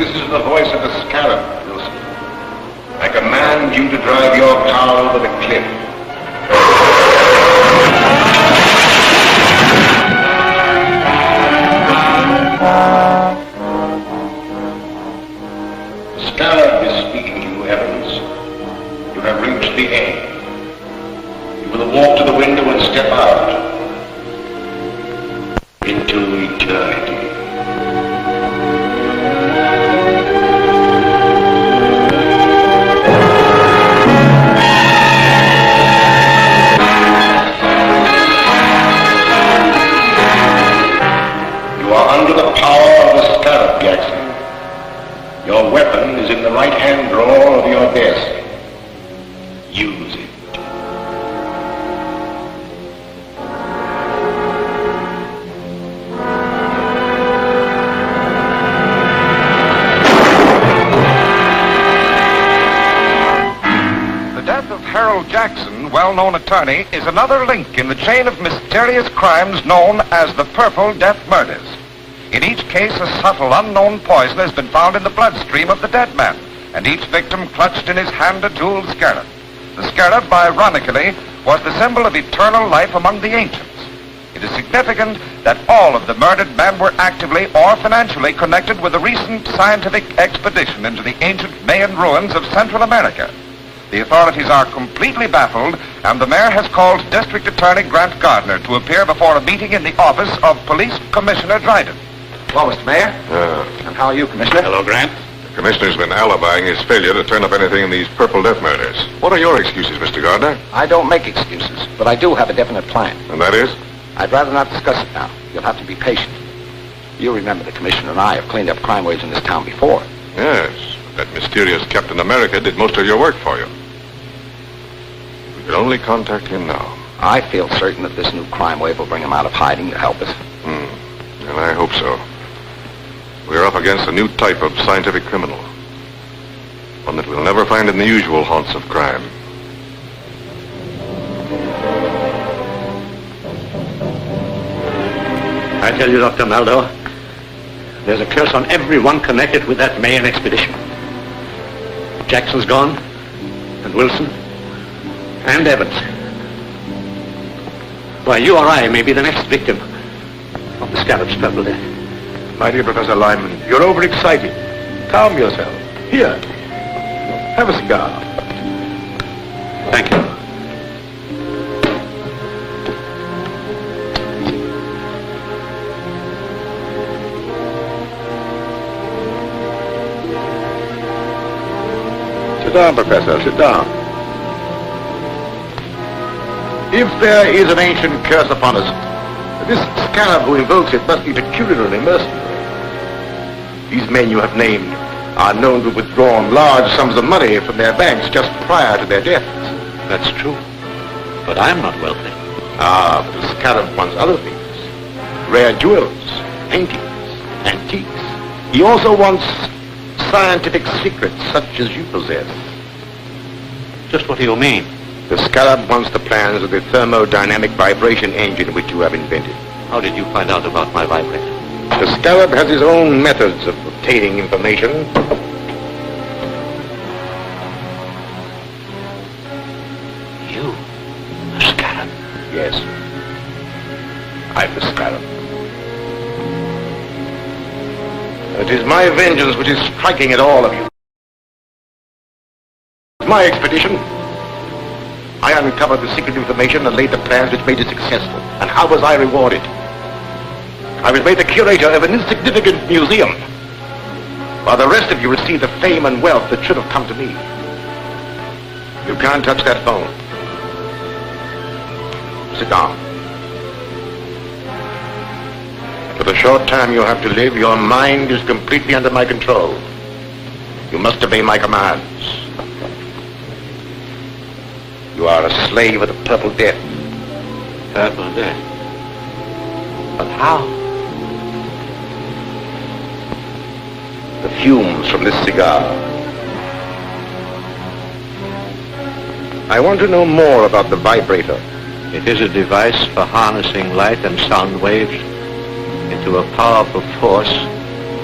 This is the voice of the scarab, Wilson. I command you to drive your car over the cliff. The scarab is speaking to you, Evans. You have reached the end. You will walk to the window and step out into eternity. Under the power of the scarab, Jackson. Your weapon is in the right-hand drawer of your desk. Use it. The death of Harold Jackson, well-known attorney, is another link in the chain of mysterious crimes known as the Purple Death Murders. In each case, a subtle, unknown poison has been found in the bloodstream of the dead man, and each victim clutched in his hand a jeweled scarab. The scarab, ironically, was the symbol of eternal life among the ancients. It is significant that all of the murdered men were actively or financially connected with a recent scientific expedition into the ancient Mayan ruins of Central America. The authorities are completely baffled, and the mayor has called District Attorney Grant Gardner to appear before a meeting in the office of Police Commissioner Dryden. Well, Mr. Mayor. And how are you, Commissioner? Hello, Grant. The commissioner's been alibying his failure to turn up anything in these Purple Death Murders. What are your excuses, Mr. Gardner? I don't make excuses, but I do have a definite plan. And that is? I'd rather not discuss it now. You'll have to be patient. You remember the Commissioner and I have cleaned up crime waves in this town before. Yes, that mysterious Captain America did most of your work for you. We could only contact him now. I feel certain that this new crime wave will bring him out of hiding to help us. And I hope so. We're up against a new type of scientific criminal. One that we'll never find in the usual haunts of crime. I tell you, Dr. Maldo, there's a curse on everyone connected with that Mayan expedition. Jackson's gone, and Wilson, and Evans. Why, you or I may be the next victim of the scarab's purple death. My dear Professor Lyman, you're overexcited. Calm yourself. Here, have a cigar. Thank you. Sit down, Professor, sit down. If there is an ancient curse upon us, this scarab who invokes it must be peculiarly merciful. These men you have named are known to have withdrawn large sums of money from their banks just prior to their deaths. That's true. But I'm not wealthy. Ah, but the scarab wants other things. Rare jewels, paintings, antiques. He also wants scientific secrets such as you possess. Just what do you mean? The scarab wants the plans of the thermodynamic vibration engine which you have invented. How did you find out about my vibrator? The scarab has his own methods of obtaining information. You? The scarab? Yes. I'm the scarab. It is my vengeance which is striking at all of you. My expedition. I uncovered the secret information and laid the plans which made it successful. And how was I rewarded? I was made the curator of an insignificant museum, while the rest of you received the fame and wealth that should have come to me. You can't touch that phone. Sit down. For the short time you have to live, your mind is completely under my control. You must obey my commands. You are a slave of the Purple Death. Purple Death? But how? The fumes from this cigar. I want to know more about the vibrator. It is a device for harnessing light and sound waves into a powerful force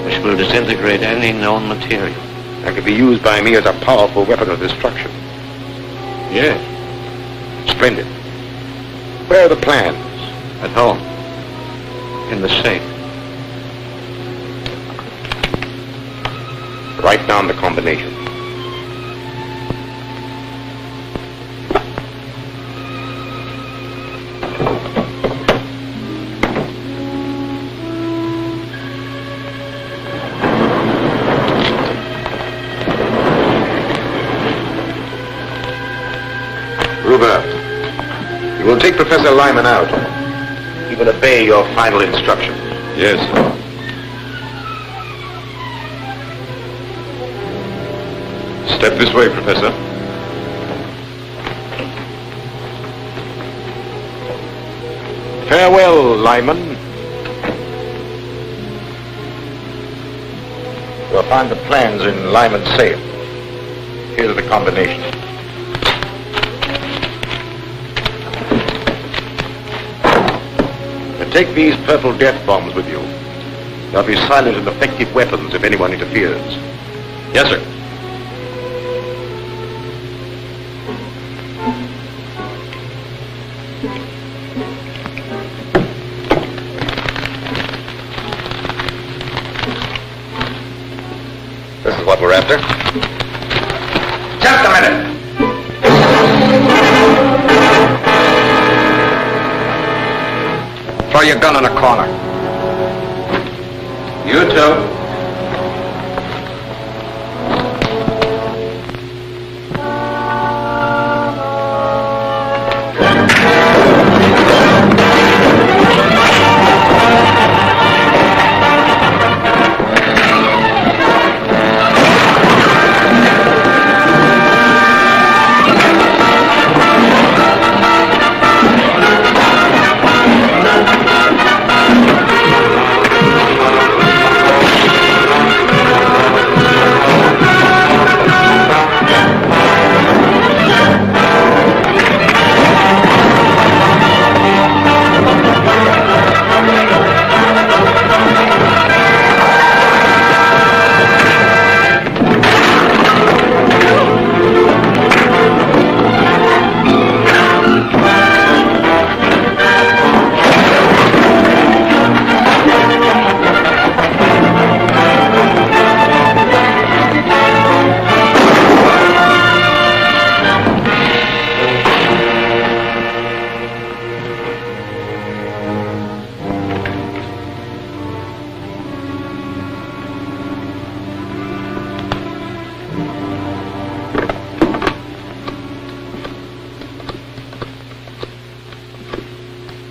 which will disintegrate any known material. That could be used by me as a powerful weapon of destruction. Yes. Splendid. Where are the plans? At home. In the safe. Write down the combination. You will take Professor Lyman out. He will obey your final instructions. Yes, sir. Step this way, Professor. Farewell, Lyman. You'll find the plans in Lyman's safe. Here's the combination. Take these purple death bombs with you. They'll be silent and effective weapons if anyone interferes. Yes, sir. This is what we're after. Just a minute. Throw your gun in a corner. You too.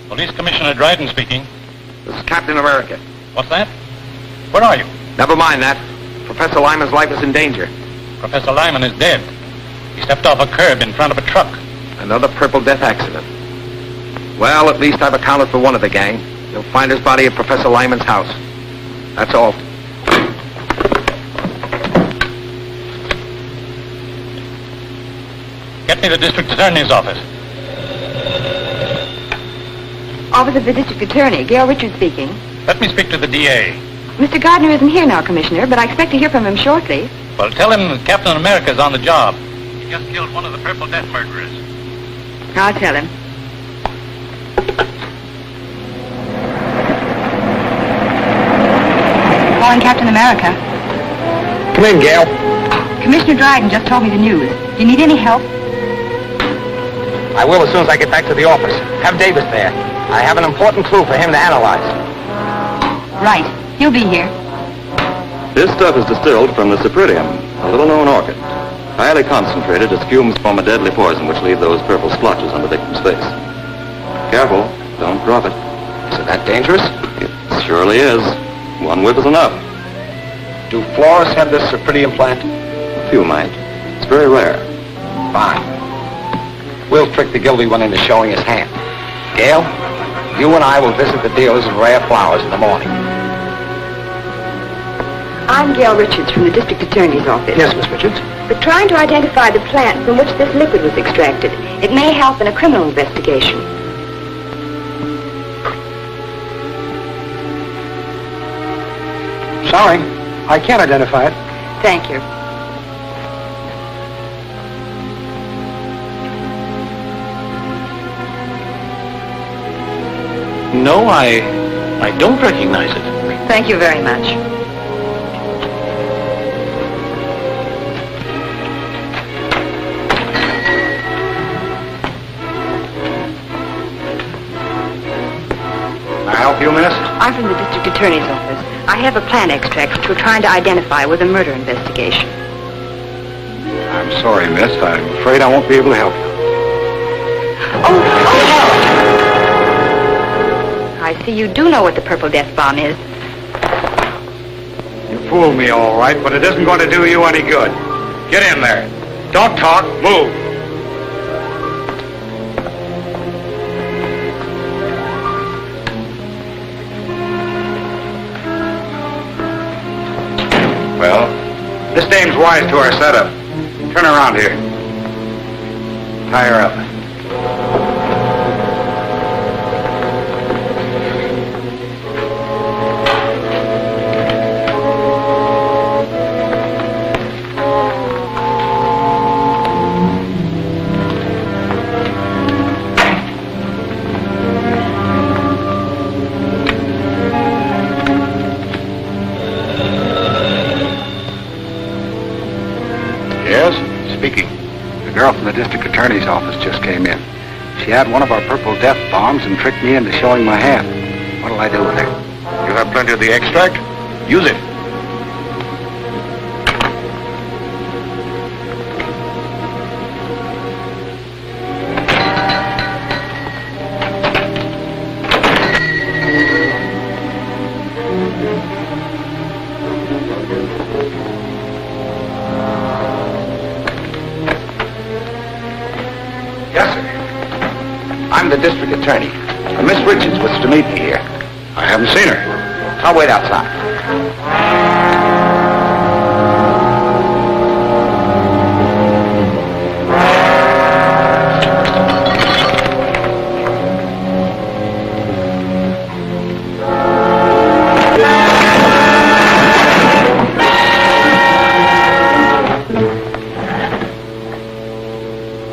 Police Commissioner Dryden speaking. This is Captain America. What's that? Where are you? Never mind that. Professor Lyman's life is in danger. Professor Lyman is dead. He stepped off a curb in front of a truck. Another purple death accident. Well, at least I've accounted for one of the gang. You'll find his body at Professor Lyman's house. That's all. Get me the district attorney's office. Office of the District Attorney, Gail Richards speaking. Let me speak to the DA. Mr. Gardner isn't here now, Commissioner, but I expect to hear from him shortly. Well, tell him that Captain America's on the job. He just killed one of the Purple Death murderers. I'll tell him. Calling Captain America. Come in, Gail. Commissioner Dryden just told me the news. Do you need any help? I will as soon as I get back to the office. Have Davis there. I have an important clue for him to analyze. Right. He'll be here. This stuff is distilled from the cypripedium, a little-known orchid. Highly concentrated, its fumes form a deadly poison which leave those purple splotches on the victim's face. Careful, don't drop it. Is it that dangerous? It surely is. One whiff is enough. Do florists have this cypripedium plant? A few might. It's very rare. Fine. We'll trick the guilty one into showing his hand. Gail, you and I will visit the dealers in rare flowers in the morning. I'm Gail Richards from the District Attorney's office. Yes, Miss Richards. We're trying to identify the plant from which this liquid was extracted. It may help in a criminal investigation. Sorry. I can't identify it. Thank you. No, I don't recognize it. Thank you very much. Can I help you, miss? I'm from the district attorney's office. I have a plan extract which we're trying to identify with a murder investigation. I'm sorry, miss. I'm afraid I won't be able to help you. Oh! I see you do know what the Purple Death Bomb is. You fooled me, all right, but it isn't going to do you any good. Get in there. Don't talk. Move. Well, this dame's wise to our setup. Turn around here. Tie her up. Speaking. The girl from the district attorney's office just came in. She had one of our Purple Death bombs and tricked me into showing my hand. What'll I do with her? You have plenty of the extract. Use it. I'm the district attorney. Miss Richards was to meet me here. I haven't seen her. I'll wait outside.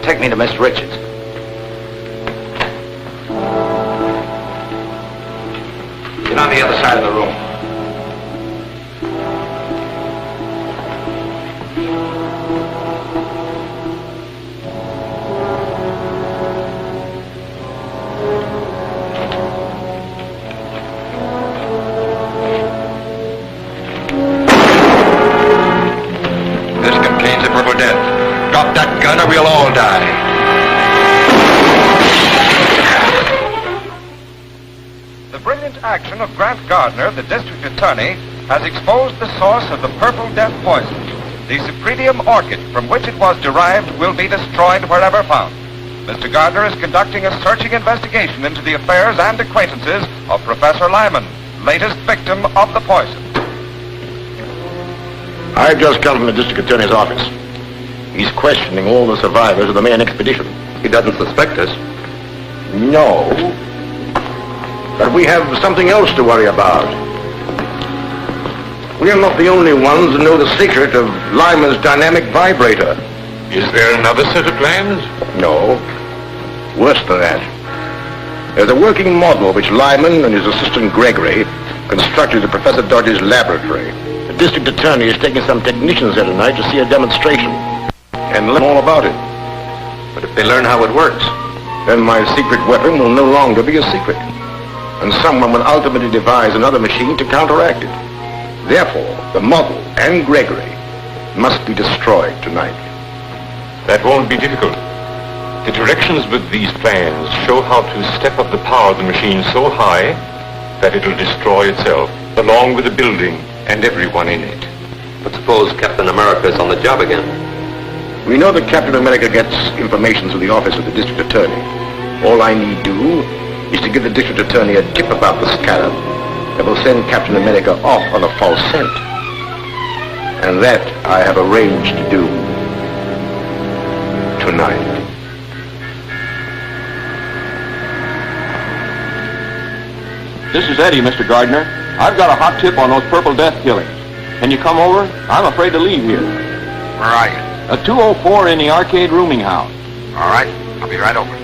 Take me to Miss Richards. Get on the other side of the room. This contains the Purple Death. Drop that gun or we'll all die. The brilliant action of Grant Gardner, the district attorney, has exposed the source of the Purple Death poison. The Cypripedium orchid from which it was derived will be destroyed wherever found. Mr. Gardner is conducting a searching investigation into the affairs and acquaintances of Professor Lyman, latest victim of the poison. I've just come from the district attorney's office. He's questioning all the survivors of the Mayan expedition. He doesn't suspect us. No. But we have something else to worry about. We are not the only ones who know the secret of Lyman's dynamic vibrator. Is there another set of plans? No. Worse than that. There's a working model which Lyman and his assistant Gregory constructed at Professor Dodge's laboratory. The district attorney is taking some technicians there tonight to see a demonstration and learn all about it. But if they learn how it works, then my secret weapon will no longer be a secret. And someone will ultimately devise another machine to counteract it. Therefore, the model and Gregory must be destroyed tonight. That won't be difficult. The directions with these plans show how to step up the power of the machine so high that it'll destroy itself, along with the building and everyone in it. but suppose Captain America is on the job again. We know that Captain America gets information through the office of the district attorney. All I need do is to give the district attorney a tip about the scarab that will send Captain America off on a false scent. And that I have arranged to do tonight. This is Eddie, Mr. Gardner. I've got a hot tip on those Purple Death killings. Can you come over? I'm afraid to leave here. Where are you? A 204 in the arcade rooming house. All right. I'll be right over.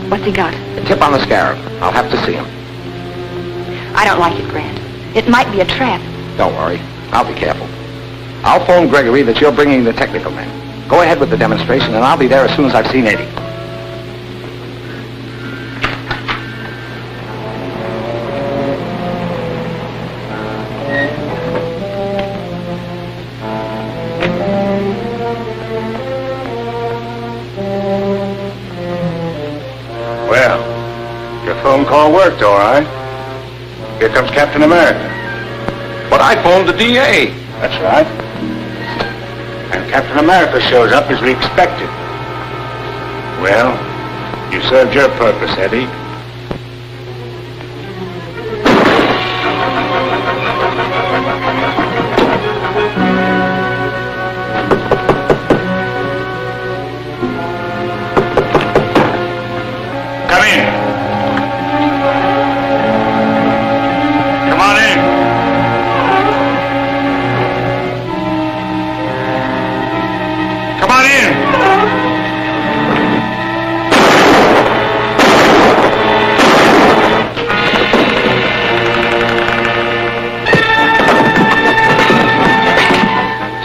What's he got? A tip on the scarab. I'll have to see him. I don't like it, Grant. It might be a trap. Don't worry. I'll be careful. I'll phone Gregory that you're bringing the technical men. Go ahead with the demonstration, and I'll be there as soon as I've seen Eddie. Well, your phone call worked, all right. Here comes Captain America. But I phoned the DA. That's right. And Captain America shows up as we expected. Well, you served your purpose, Eddie. Come in. Come on in. Come on in.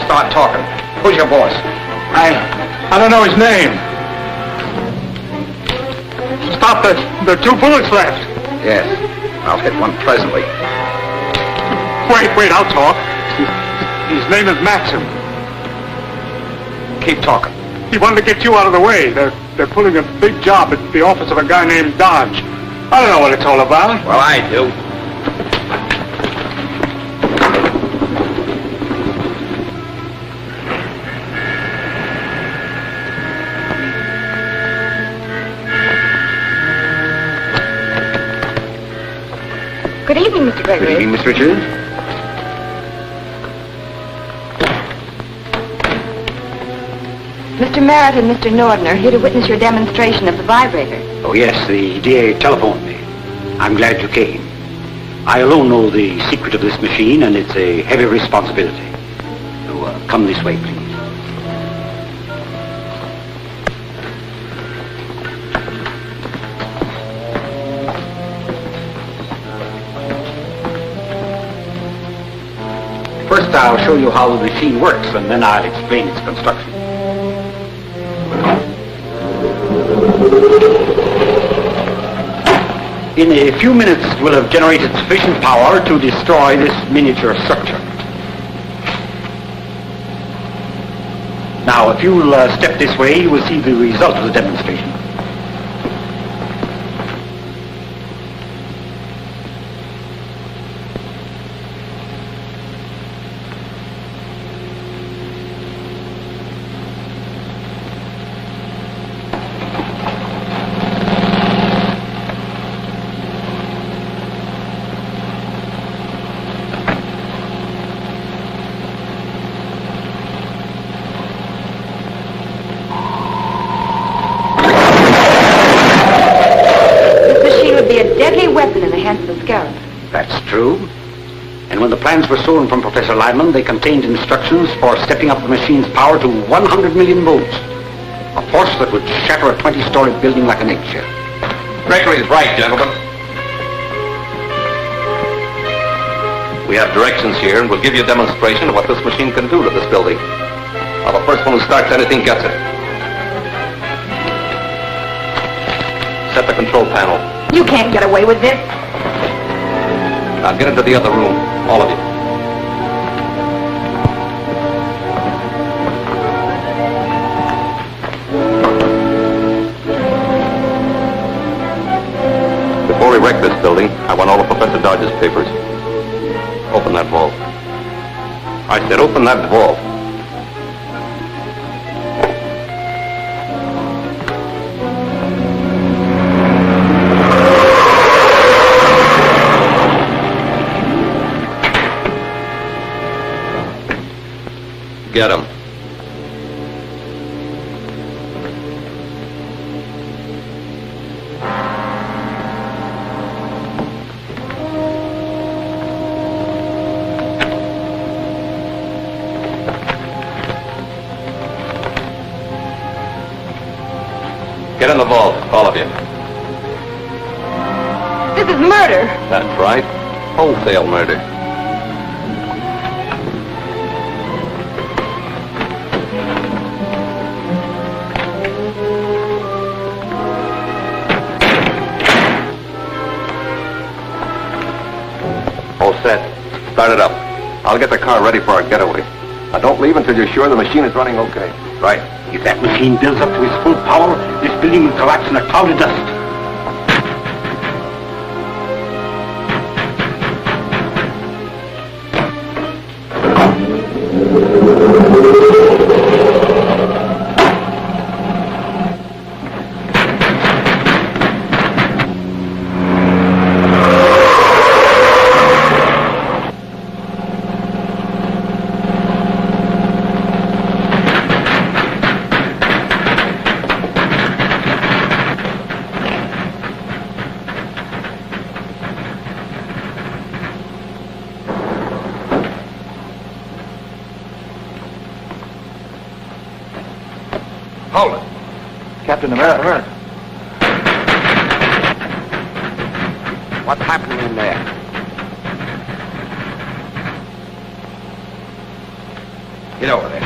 Start talking. Who's your boss? I don't know his name. Stop it. There are 2 bullets left. Yes. I'll hit one presently. Wait, I'll talk. His name is Maxim. Keep talking. He wanted to get you out of the way. They're pulling a big job at the office of a guy named Dodge. I don't know what it's all about. Well, I do. Good evening, Mr. Gregory. Good evening, Miss Richards. Mr. Merritt and Mr. Norden are here to witness your demonstration of the vibrator. Oh, yes, the DA telephoned me. I'm glad you came. I alone know the secret of this machine, and it's a heavy responsibility. So, come this way, please. First, I'll show you how the machine works, and then I'll explain its construction. In a few minutes, we'll have generated sufficient power to destroy this miniature structure. Now, if you'll step this way, you will see the result of the demonstration. That's true. And when the plans were stolen from Professor Lyman, they contained instructions for stepping up the machine's power to 100 million volts. A force that would shatter a 20-story building like an eggshell. Gregory's right, gentlemen. We have directions here, and we'll give you a demonstration of what this machine can do to this building. Now, the first one who starts anything gets it. Set the control panel. You can't get away with this. Now get into the other room, all of you. Before we wreck this building, I want all of Professor Dodge's papers. Open that vault. I said open that vault. Get him. Get in the vault, all of you. This is murder. That's right. Wholesale murder. All set. Start it up. I'll get the car ready for our getaway. Now, don't leave until you're sure the machine is running okay. Right. If that machine builds up to its full power, this building will collapse in a cloud of dust. Hold it. Captain America. What's happening in there? Get over there.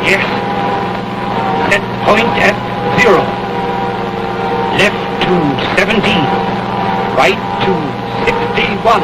Yes. Set point at 0. Left to 17. Right to 61.